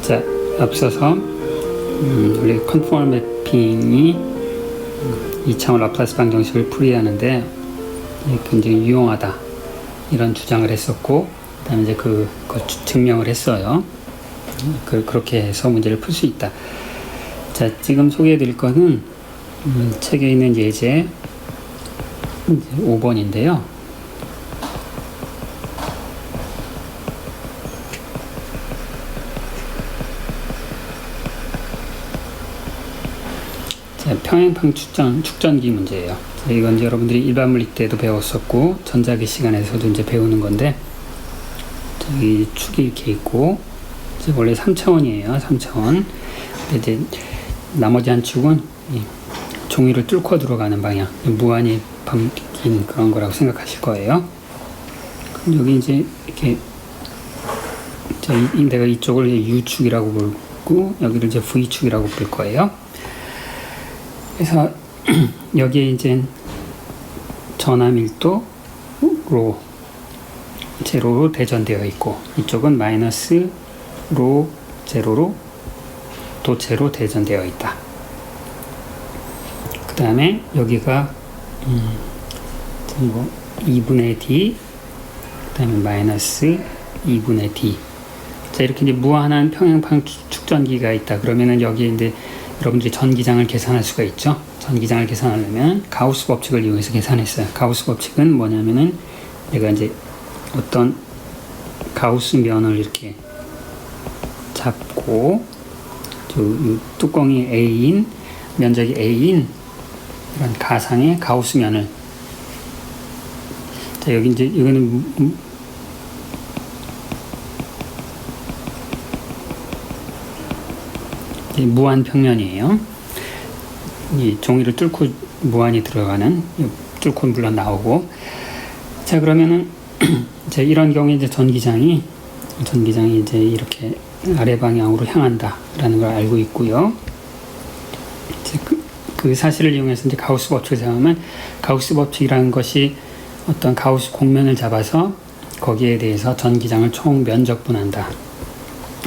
자, 앞서서 우리 컨포멀 매핑이 2차원 라플라스 방정식을 풀이하는데 굉장히 유용하다 이런 주장을 했었고, 그 다음에 이제 그걸 증명을 했어요. 그렇게 해서 문제를 풀 수 있다. 자, 지금 소개해 드릴 거는 책에 있는 예제 5번인데요. 평행판 축전기 문제예요. 이건 이제 여러분들이 일반 물리 때도 배웠었고 전자기 시간에서도 이제 배우는 건데, 저기 축이 이렇게 있고 이제 원래 3차원이에요. 3차원. 근데 이제 나머지 한 축은 이 종이를 뚫고 들어가는 방향, 무한히 바뀐 그런 거라고 생각하실 거예요. 그럼 여기 이제 이렇게 내가 이쪽을 U축이라고 부르고 여기를 이제 V축이라고 부를 거예요. 그래서 여기에 이제 전압 밀도 로 제로로 대전되어 있고, 이쪽은 마이너스 로 제로로 도체로 대전되어 있다. 그 다음에 여기가 2분의 d, 그 다음에 마이너스 2분의 d. 자, 이렇게 이제 무한한 평행판 축전기가 있다. 그러면은 여기에 이제 여러분들이 전기장을 계산할 수가 있죠. 전기장을 계산하려면 가우스 법칙을 이용해서 계산했어요. 가우스 법칙은 뭐냐면은 내가 이제 어떤 가우스 면을 이렇게 잡고 뚜껑이 A인, 면적이 A인 이런 가상의 가우스 면을, 자, 여기 이제 이거는 무한 평면이에요. 이 종이를 뚫고 무한히 들어가는, 뚫고 물론 나오고. 자, 그러면은 이제 이런 경우에 이제 전기장이 이제 이렇게 아래 방향으로 향한다라는 걸 알고 있고요. 이제 그 사실을 이용해서 이제 가우스 법칙을 사용하면, 가우스 법칙이라는 것이 어떤 가우스 공면을 잡아서 거기에 대해서 전기장을 총 면적분한다.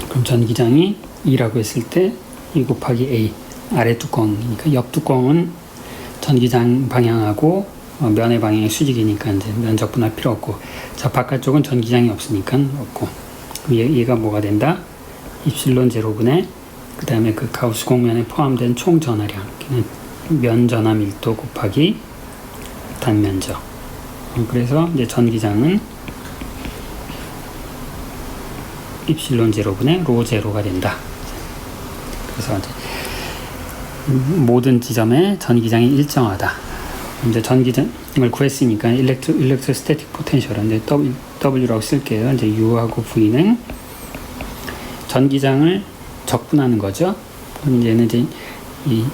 그럼 전기장이 2라고 했을 때 2 곱하기 A, 아래 뚜껑이니까 옆 뚜껑은 전기장 방향하고 면의 방향이 수직이니까 이제 면적 분할 필요 없고, 자, 바깥쪽은 전기장이 없으니까 없고, 얘가 뭐가 된다? 입실론 제로분의 그 다음에 그 가우스 공면에 포함된 총 전하량, 면 전하 밀도 곱하기 단면적. 그래서 이제 전기장은 입실론 제로분의 로 제로가 된다. 그래서 이제 모든 지점에 전기장이 일정하다. 이제 전기장을 구했으니까 일렉트로스태틱 포텐셜은 이제 W라고 쓸게요. 이제 U하고 V는 전기장을 적분하는 거죠. 그럼 얘는 이제 이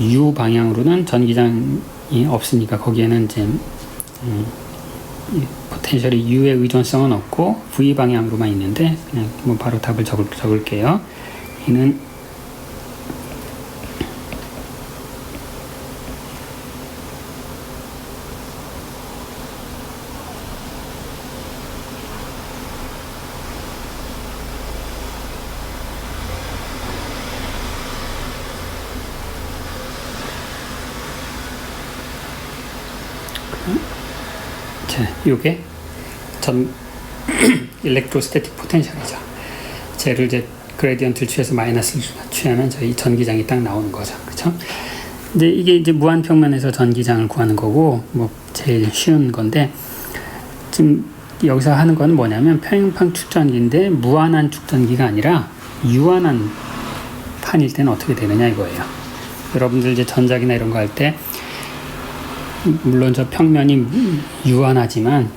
U 방향으로는 전기장이 없으니까 거기에는 이제 포텐셜이 U의 의존성은 없고 V 방향으로만 있는데, 그냥 뭐 바로 답을 적을게요. 얘는 자, 요게 일렉트로스태틱 포텐셜이죠. 쟤를 이제 그레디언트를 취해서 마이너스를 취하면 저희 전기장이 딱 나오는 거죠. 그쵸? 근데 이게 이제 무한 평면에서 전기장을 구하는 거고, 뭐 제일 쉬운 건데, 지금 여기서 하는 건 뭐냐면 평행판 축전기인데 무한한 축전기가 아니라 유한한 판일 때는 어떻게 되느냐 이거예요. 여러분들 이제 전작이나 이런 거 할 때 물론 저 평면이 유한하지만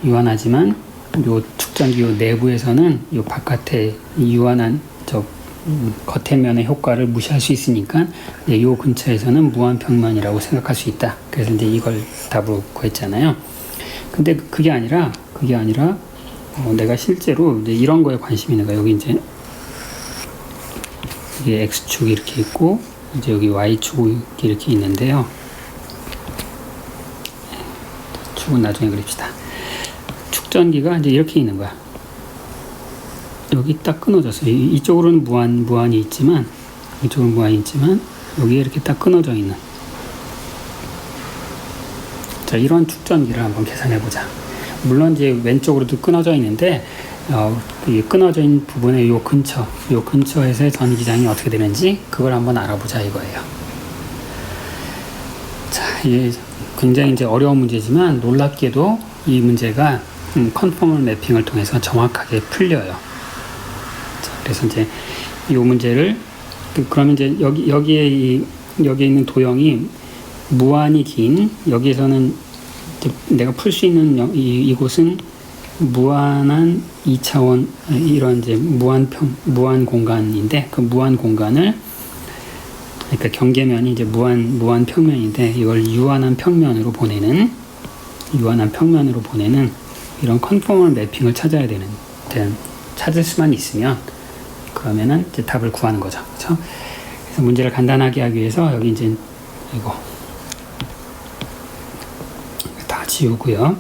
요 축전기 요 내부에서는 요 바깥에 유한한 저 겉의 면의 효과를 무시할 수 있으니까 요 근처에서는 무한 평면이라고 생각할 수 있다. 그래서 이제 이걸 답으로 구했잖아요. 근데 그게 아니라 내가 실제로 이제 이런 거에 관심이 있는 거야. 여기 이제 이게 X축이 이렇게 있고 이제 여기 Y축이 이렇게 있는데요. 축은 나중에 그립시다. 축전기가 이제 이렇게 있는 거야. 여기 딱 끊어졌어요. 이쪽으로는 무한이 있지만, 이쪽은 무한이 있지만, 여기에 이렇게 딱 끊어져 있는. 자, 이런 축전기를 한번 계산해 보자. 물론 이제 왼쪽으로도 끊어져 있는데, 이 끊어져 있는 부분의 요 근처에서의 전기장이 어떻게 되는지 그걸 한번 알아보자 이거예요. 자, 이게 굉장히 이제 어려운 문제지만 놀랍게도 이 문제가 컨포멀 매핑을 통해서 정확하게 풀려요. 자, 그래서 이제 이 문제를 그러면 이제 여기에 있는 도형이 무한히 긴, 여기에서는 내가 풀 수 있는 이곳은 무한한 2차원 이런 이제 무한 공간인데, 그 무한 공간을, 그러니까 경계면이 이제 무한 평면인데 이걸 유한한 평면으로 보내는 이런 컨포멀 매핑을 찾아야 되는, 찾을 수만 있으면 그러면은 이제 답을 구하는 거죠. 그렇죠? 그래서 문제를 간단하게 하기 위해서 여기 이제 이거 다 지우고요.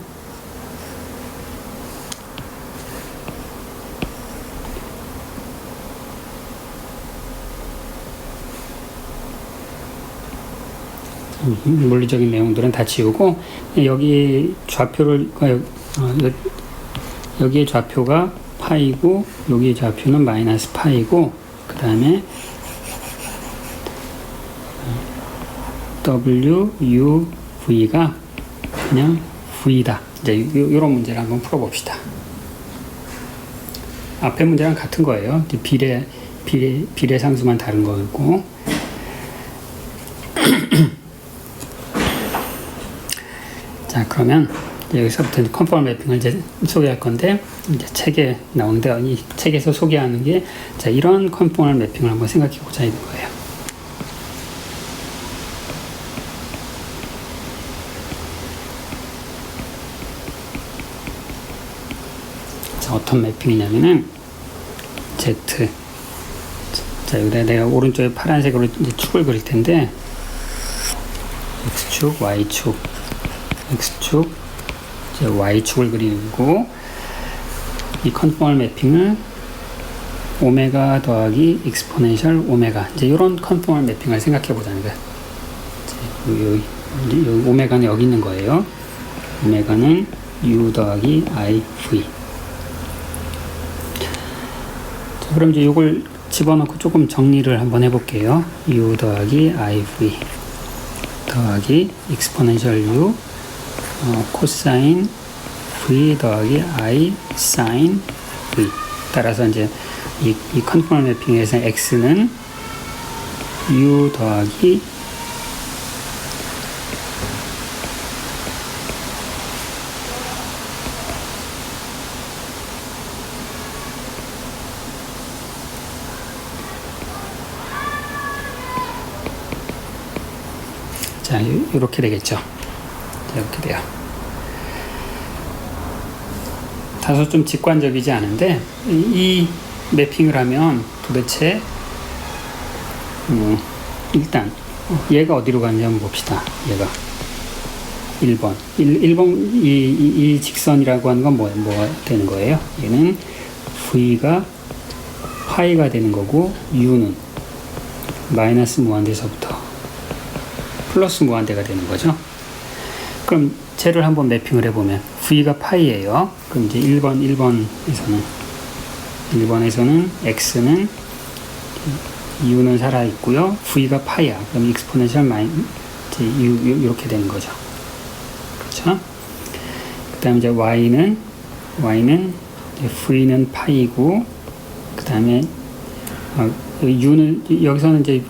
물리적인 내용들은 다 지우고, 여기 좌표를 여기의 좌표가 파이고 여기의 좌표는 마이너스 파이고, 그 다음에 W, U, V가 그냥 V다. 이제 이런 문제를 한번 풀어봅시다. 앞에 문제랑 같은 거예요. 비례 상수만 다른 거고. 자, 그러면 여기서부터 컨포멀 매핑을 이제 소개할 건데, 이제 책에 나오는데, 이 책에서 소개하는 게, 자, 이런 컨포멀 매핑을 한번 생각해 보자 이런 거예요. 자, 어떤 매핑이냐면은, Z. 자, 여기다 내가 오른쪽에 파란색으로 이제 축을 그릴 텐데, X축, Y축, X축, 이제 Y축을 그리고, 이 컨포멀 매핑을 오메가 더하기 익스포넨셜 오메가, 이제 이런 컨포멀 매핑을 생각해 보자는 거예요. 여기 오메가는 여기 있는 거예요. 오메가는 U 더하기 IV. 자, 그럼 이제 이걸 집어넣고 조금 정리를 한번 해볼게요. U 더하기 IV 더하기 익스포넨셜 U 코사인 V 더하기 I 사인 V. 따라서 이제 이 컨포멀 매핑에서 X는 U 더하기 자, 이렇게 되겠죠. 이렇게 돼요. 다소 좀 직관적이지 않은데, 이 매핑을 하면 도대체 일단 얘가 어디로 가는지 한번 봅시다. 얘가 1번 이 직선이라고 하는 건 뭐 되는 거예요? 얘는 V가 파이가 되는 거고, U는 마이너스 무한대에서부터 플러스 무한대가 되는 거죠. 그럼 쟤를 한번 매핑을 해보면 V가 파이예요. 그럼 이제 1번에서는 X는 U는 살아있고요. V가 파이야. 그럼 익스포넨셜 이제 U 이렇게 되는 거죠. 그렇죠? 그 다음에 이제 Y는 이제 V는 파이고, 그 다음에 U는 여기서는 이제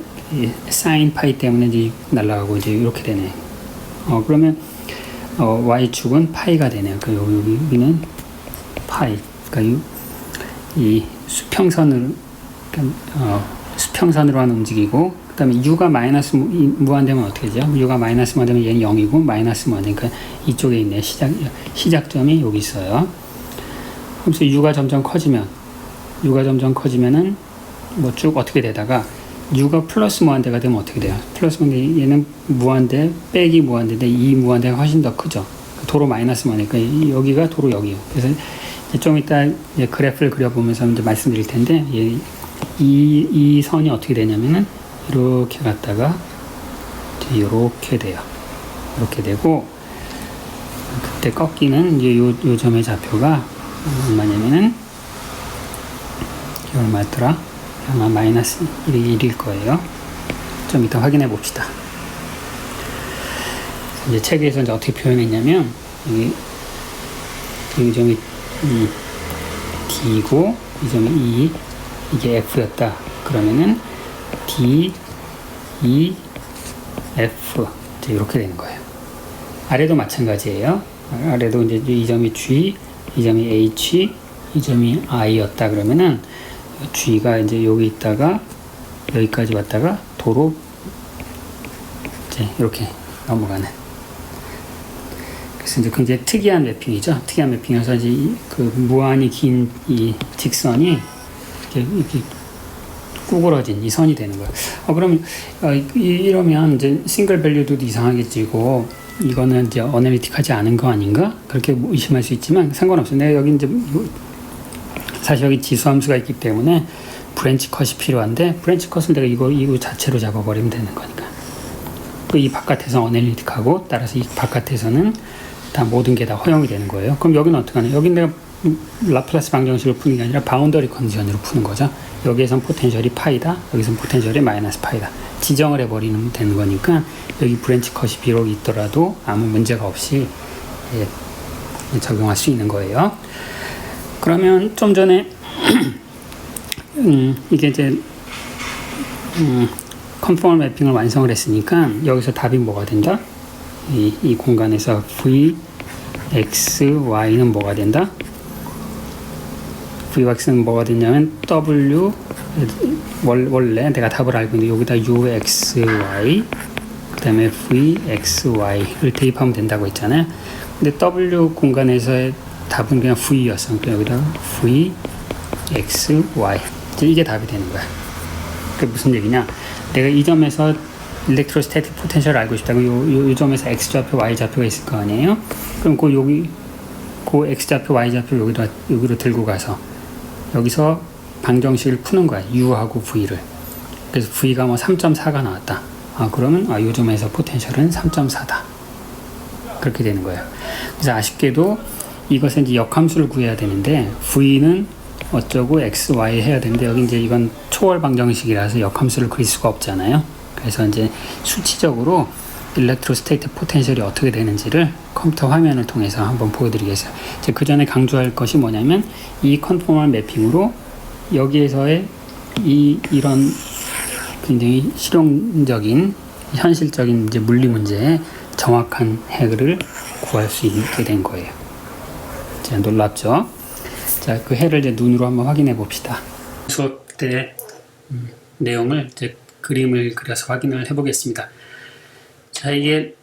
사인 파이 때문에 이제 날아가고 이제 이렇게 되네. 그러면 Y축은 파이가 되네요. 그 여기는 파이. 그러니까 이 수평선으로 하는 움직이고, 그 다음에 U가 마이너스 무한되면 어떻게 되죠? U가 마이너스 무한되면 얘는 0이고, 마이너스 무한되니까 이쪽에 있네. 시작점이 여기 있어요. 그래서 U가 점점 커지면은 뭐 쭉 어떻게 되다가 U가 플러스 무한대가 되면 어떻게 돼요? 플러스 무한대, 얘는 무한대 빼기 무한대인데 이 무한대가 훨씬 더 크죠. 도로 마이너스 무한대니까 여기가 도로 여기요. 그래서 이제 좀 이따 이제 그래프를 그려보면서 이제 말씀드릴 텐데, 이 선이 어떻게 되냐면은 이렇게 갔다가 이렇게 돼요. 이렇게 되고, 그때 꺾이는 이제 요 점의 좌표가 얼마냐면은 얼마였더라? 아마 마이너스 1일 거예요. 좀 이따 확인해 봅시다. 이제 책에서 이제 어떻게 표현했냐면, 이 점이 D고, 이 점이 E, 이게 F였다. 그러면은 D, E, F. 이제 이렇게 되는 거예요. 아래도 마찬가지예요. 아래도 이제 이 점이 G, 이 점이 H, 이 점이 I였다. 그러면은 G가 이제 여기 있다가 여기까지 왔다가 도로 이제 이렇게 넘어가는. 그래서 이제 굉장히 특이한 매핑이죠. 특이한 매핑이어서 이제 그 무한히 긴 이 직선이 이렇게 구부러진 이 선이 되는 거예요. 그럼 이러면 이제 싱글 밸류도 이상하겠지고 이거는 이제 어널리틱하지 않은 거 아닌가? 그렇게 의심할 수 있지만 상관없어요. 내가 여기 이제 사실 여기 지수함수가 있기 때문에 브랜치 컷이 필요한데 브랜치 컷은 내가 이거 자체로 잡아버리면 되는 거니까. 이 바깥에서 어널리틱하고 따라서 이 바깥에서는 다 모든 게 다 허용이 되는 거예요. 그럼 여기는 어떻게 하냐? 여기 내가 라플라스 방정식으로 푸는 게 아니라 바운더리 컨디션으로 푸는 거죠. 여기에선 포텐셜이 파이다, 여기선 포텐셜이 마이너스 파이다. 지정을 해버리면 되는 거니까 여기 브랜치 컷이 비록 있더라도 아무 문제가 없이 적용할 수 있는 거예요. 그러면 좀 전에 이게 이제 컨포멀 매핑을 완성을 했으니까 여기서 답이 뭐가 된다? 이 공간에서 V, X, Y는 뭐가 된다? Vx는 뭐가 되냐면 W, 원래 내가 답을 알고 있는데 여기다 UXY 그 다음에 VXY를 대입하면 된다고 했잖아요. 근데 W 공간에서의 답은 그냥 V였어. 그러니까 여기다 VXY 이게 답이 되는 거야. 그게 무슨 얘기냐? 내가 이 점에서 일렉트로스태틱 포텐셜을 알고 싶다면 요 점에서 X좌표, Y좌표가 있을 거 아니에요? 그럼 그 X좌표, Y좌표 여기로 들고 가서 여기서 방정식을 푸는 거야. U하고 V를. 그래서 V가 뭐 3.4가 나왔다. 그러면 요 점에서 포텐셜은 3.4다. 그렇게 되는 거예요. 그래서 아쉽게도 이것은 이제 역함수를 구해야 되는데 V는 어쩌고 X, Y 해야 되는데 여기 이제 이건 초월 방정식이라서 역함수를 그릴 수가 없잖아요. 그래서 이제 수치적으로 일렉트로스태틱 포텐셜이 어떻게 되는지를 컴퓨터 화면을 통해서 한번 보여드리겠어요. 그 전에 강조할 것이 뭐냐면 이 컨포멀 매핑으로 여기에서의 이런 굉장히 실용적인 현실적인 이제 물리 문제의 정확한 해를 구할 수 있게 된 거예요. 자, 놀랍죠? 자, 그 해를 이제 눈으로 한번 확인해 봅시다. 수업 때 내용을 이제 그림을 그려서 확인을 해보겠습니다. 자, 이게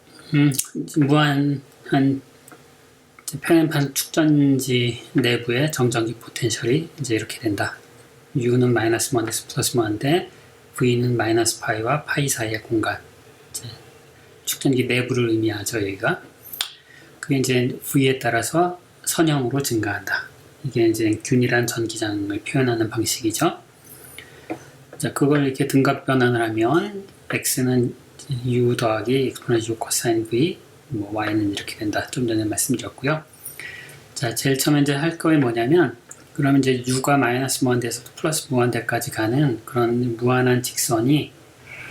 무한한 평행판 축전지 내부의 정전기 포텐셜이 이제 이렇게 된다. U는 마이너스 1에서 플러스 1인데 V는 마이너스 파이와 파이 사이의 공간. 축전기 내부를 의미하죠, 여기가. 그게 이제 V에 따라서 선형으로 증가한다. 이게 이제 균일한 전기장을 표현하는 방식이죠. 자, 그걸 이렇게 등각 변환을 하면 X는 U 더하기 exponential U 코사인 V, Y는 이렇게 된다. 좀 전에 말씀드렸고요. 자, 제일 처음에 이제 할 거에 뭐냐면, 그러면 이제 U가 마이너스 무한대에서 플러스 무한대까지 가는 그런 무한한 직선이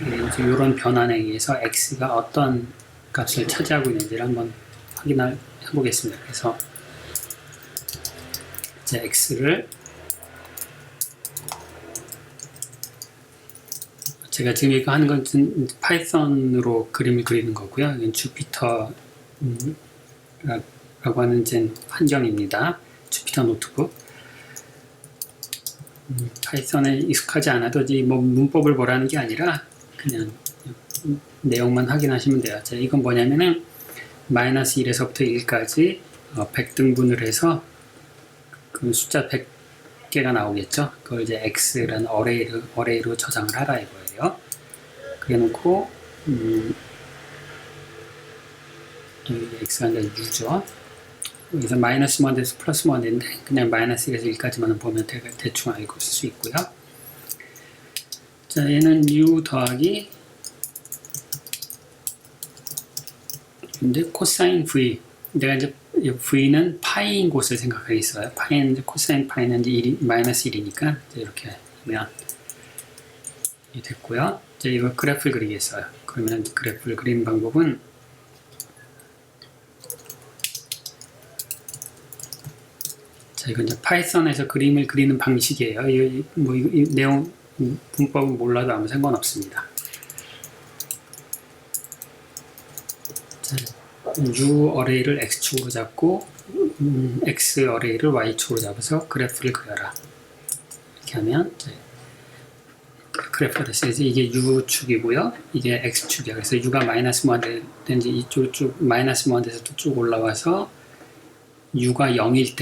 이제 이런 변환에 의해서 X가 어떤 값을 차지하고 있는지를 한번 확인해 보겠습니다. 그래서 이제 X를 제가 지금 이거 하는 건 파이썬으로 그림을 그리는 거고요. 이건 주피터라고 하는 이제 환경입니다. 주피터 노트북. 파이썬에 익숙하지 않아도 이 뭐 문법을 보라는 게 아니라 그냥 내용만 확인하시면 돼요. 자, 이건 뭐냐면은 마이너스 1에서부터 1까지 100등분을 해서 그 숫자 100개가 나오겠죠. 그걸 이제 X라는 어레이로 저장을 하라 이거예요. 그래 놓고 여기 X가 아니라 U죠. 여기서 마이너스 무한대에서 플러스 무한대인데 그냥 마이너스 1에서 1까지만 보면 대충 알고 쓸 수 있고요. 자, 얘는 u 더하기 근데 코사인 v 내가 이제 v는 파이인 곳을 생각하겠어요. 파이는 이제 코사인 파이는 이제 마이너스 1이니까 이렇게 하면 됐고요. 이제 이거 그래프를 그리겠어요. 그러면 그래프를 그리는 방법은 자, 이건 이제 파이썬에서 그림을 그리는 방식이에요. 이 내용 문법은 몰라도 아무 상관없습니다. 자, U 어레이를 X축으로 잡고 X 어레이를 Y축으로 잡아서 그래프를 그려라. 이렇게 하면 그래프가 됐어요. 이게 U축이고요. 이게 X축이야. 그래서 U가 마이너스 무한대인지 이쪽 쭉 마이너스 무한대에서 쭉 올라와서 U가 0일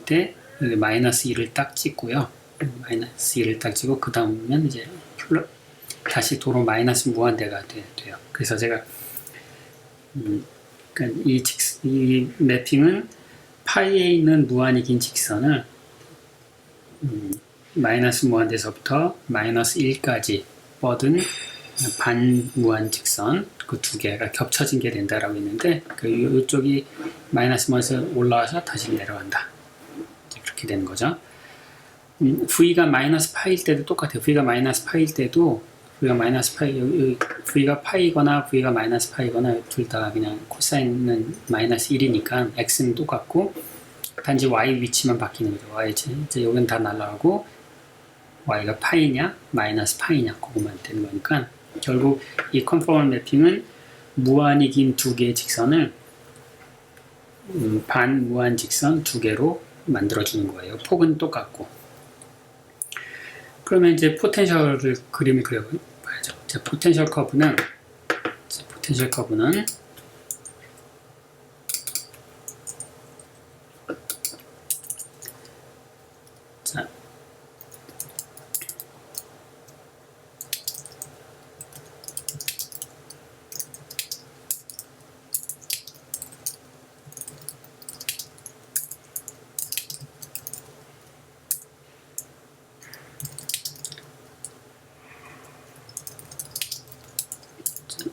때 마이너스 2를 딱 찍고요. 마이너스 2를 딱 찍고 그 다음은 이제 다시 도로 마이너스 무한대가 돼요. 그래서 제가 그러니까 이 매핑은 파이에 있는 무한이 긴 직선을 마이너스 무한대에서부터 마이너스 1까지 뻗은 반무한 직선 그 두 개가 겹쳐진 게 된다라고 했는데 이쪽이 마이너스 무한에서 올라와서 다시 내려간다. 그렇게 되는 거죠. V가 마이너스 파일 때도 똑같아요. V가 마이너스 파일 때도 V가 파이거나 V가 마이너스 파이거나 둘 다 그냥 코사인은 마이너스 1이니까 X는 똑같고 단지 Y 위치만 바뀌는 거죠. Y 이제 여기는 다 날라가고 Y가 파이냐 마이너스 파이냐 그것만 되는 거니까 결국 이 컨포멀 매핑은 무한이 긴 두 개의 직선을 반무한 직선 두 개로 만들어주는 거예요. 폭은 똑같고. 그러면 이제 포텐셜을 그림을 그려봐야죠. 포텐셜 커브는 자,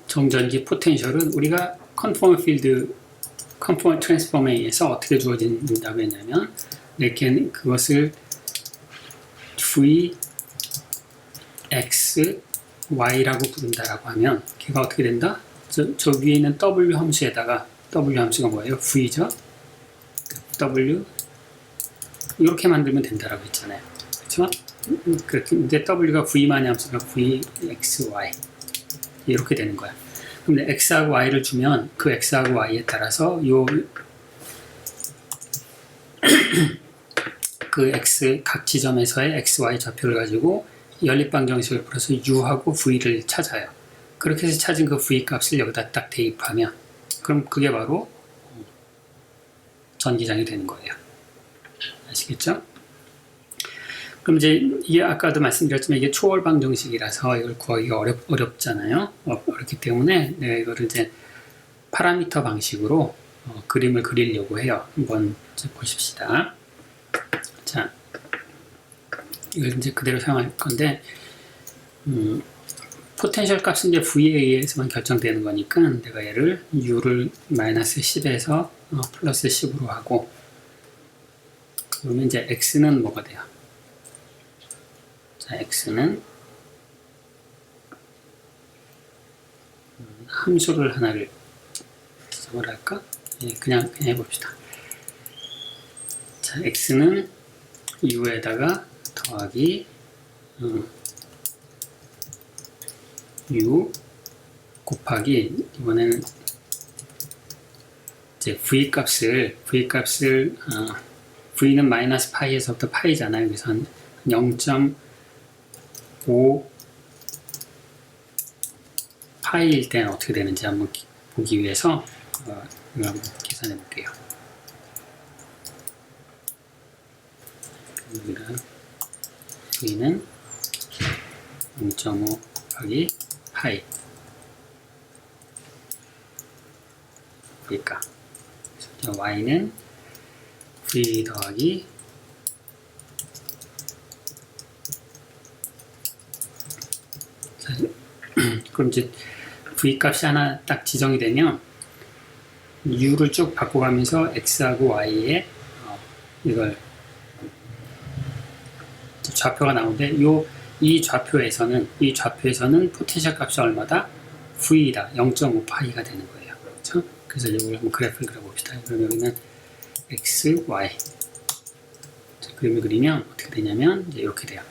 정전기 포텐셜은 우리가 컨포멀 필드 컨포멀 트랜스포머에서 어떻게 주어진다고 했냐면 이렇게 그것을 V, X, Y라고 부른다라고 하면 걔가 어떻게 된다? 저 위에 있는 W 함수에다가 W 함수가 뭐예요? V죠? W 이렇게 만들면 된다라고 했잖아요. 그렇죠? 근데 W가 V만이 함수가 V, X, Y 이렇게 되는 거야. 근데 X하고 Y를 주면 그 X하고 Y에 따라서 그 X 각 지점에서의 X, Y 좌표를 가지고 연립방정식을 풀어서 U하고 V를 찾아요. 그렇게 해서 찾은 그 V 값을 여기다 딱 대입하면 그럼 그게 바로 전기장이 되는 거예요. 아시겠죠? 그럼 이제 이게 아까도 말씀드렸지만 이게 초월 방정식이라서 이걸 구하기가 어렵잖아요. 어렵기 때문에 내가 이거를 이제 파라미터 방식으로 그림을 그리려고 해요. 한번 이제 보십시다. 자, 이걸 이제 그대로 사용할 건데 포텐셜 값은 이제 V에 의해서만 결정되는 거니까 내가 얘를 U를 마이너스 10에서 플러스 10으로 하고 그러면 이제 X는 뭐가 돼요? 자, X는 함수를 하나를 뭐라 할까? 예, 그냥 해봅시다. 자, X는 U에다가 더하기 U 곱하기 이번에는 이제 V 값을 V는 마이너스 파이에서부터 파이잖아요. 그래서 0.5 파이일 때는 어떻게 되는지 한번 보기 위해서 이거 한번 계산해 볼게요. 여기가 V는 0.5 곱하기 파이 그러니까 자, y는 v 더하기 자, 그럼 이제 v 값이 하나 딱 지정이 되면 u를 쭉 바꿔가면서 x하고 y에 이걸 좌표가 나오는데 이 좌표에서는 포텐셜 값이 얼마다? v다. 0.5파이가 되는 거예요. 그렇죠? 그래서 이걸 한번 그래프를 그려봅시다. 그럼 여기는 x, y 그림을 그리면 어떻게 되냐면 이제 이렇게 돼요.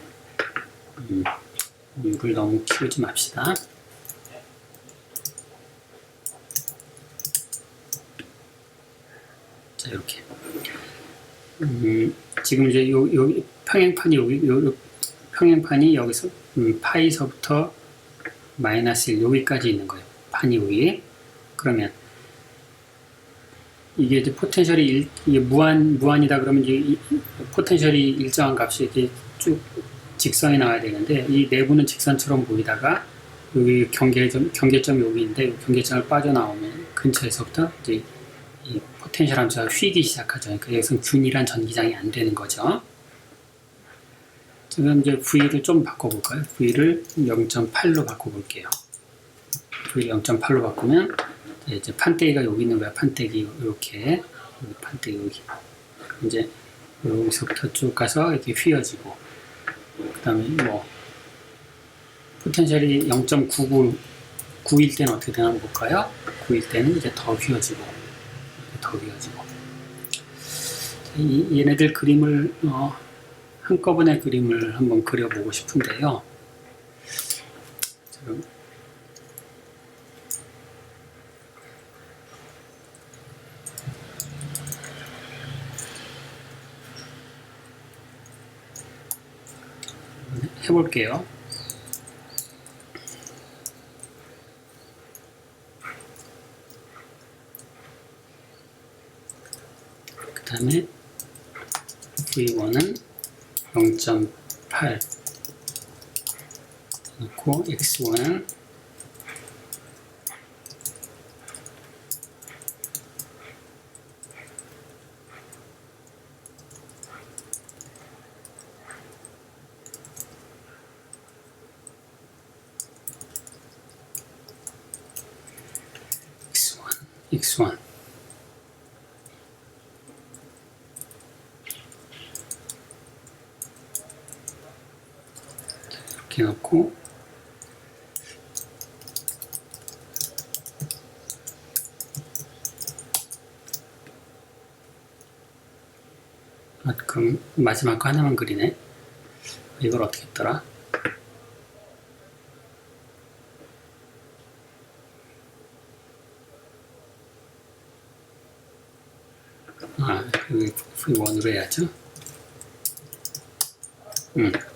u를 너무 키우지 맙시다. 자, 이렇게. 지금 이제 요 평행판이 여기서 파이서부터 마이너스 1 여기까지 있는 거예요. 판이 위에. 그러면 이게 이제 포텐셜이 이게 무한이다 그러면 이제 포텐셜이 일정한 값이 이렇게 쭉 직선이 나와야 되는데 이 내부는 직선처럼 보이다가 여기 경계점이 여기인데 경계점을 빠져나오면 근처에서부터 이제 이 포텐셜 함수가 휘기 시작하죠. 그러니까 여기서 균일한 전기장이 안 되는 거죠. 지금 이제 V를 좀 바꿔볼까요? V를 0.8로 바꿔볼게요. V를 0.8로 바꾸면 이제 판때기가 여기 있는 거야. 판때기 이렇게 판때기 여기 이제 여기서부터 쭉 가서 이렇게 휘어지고 그 다음에 뭐 포텐셜이 0.9일 때는 어떻게 되나 볼까요? 9일 때는 이제 더 휘어지고 얘네들 그림을 한꺼번에 그림을 한번 그려보고 싶은데요. 지금 해볼게요. 그 다음에 V1은 0.8 놓고 X1은 X1 이렇게 놓고 그럼 마지막 거 하나만 그리네. 이걸 어떻게 했더라? 여기 V1으로 해야죠.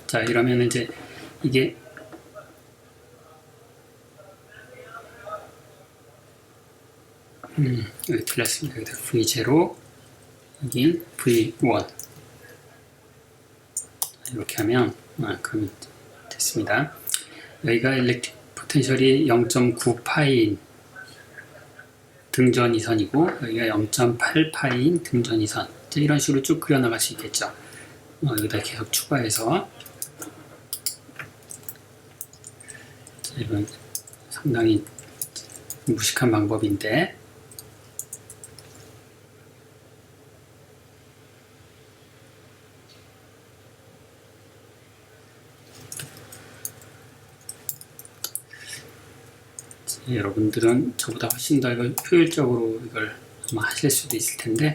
자, 이러면 이제 이게 여기 틀렸습니다. 여기다 V0 여기 V1 이렇게 하면 그럼 됐습니다. 여기가 일렉트릭 포텐셜이 0.9파이인 등전이선이고 여기가 0.8파이인 등전이선 이런 식으로 쭉 그려나갈 수 있겠죠. 여기다 계속 추가해서 자, 이건 상당히 무식한 방법인데 여러분들은 저보다 훨씬 더 이걸 효율적으로 이걸 아마 하실 수도 있을 텐데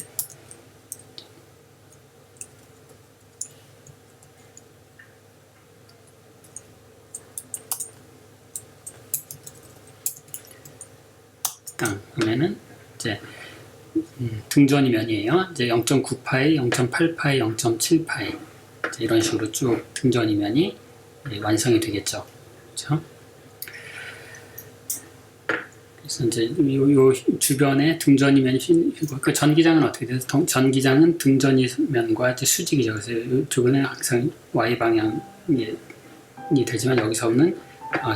그러면은 이제 등전이면이에요. 이제 0.9파이, 0.8파이, 0.7파이 이런 식으로 쭉 등전이면이 완성이 되겠죠. 그렇죠? 그래서 이제 요 주변에 등전이면이 그 전기장은 어떻게 돼요? 전기장은 등전이면과 이제 수직이죠. 그래서 이쪽은 항상 y 방향이 되지만 여기서는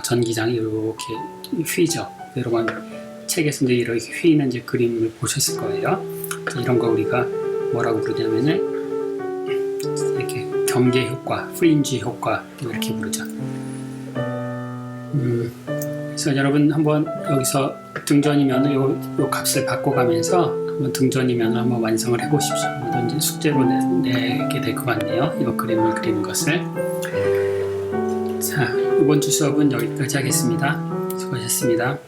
전기장이 이렇게 휘죠. 여러분 책에서 이제 이렇게 휘는 이제 그림을 보셨을 거예요. 이런 거 우리가 뭐라고 부르냐면은 이렇게 경계 효과, 프린지 효과 이렇게 부르죠. 그래서 여러분 한번 여기서 등전이면 요 값을 바꿔가면서 한번 등전이면 한번 완성을 해보십시오. 뭐든지 숙제로 내게 될 것 같네요. 이 그림을 그리는 것을. 자, 이번 주 수업은 여기까지 하겠습니다. 수고하셨습니다.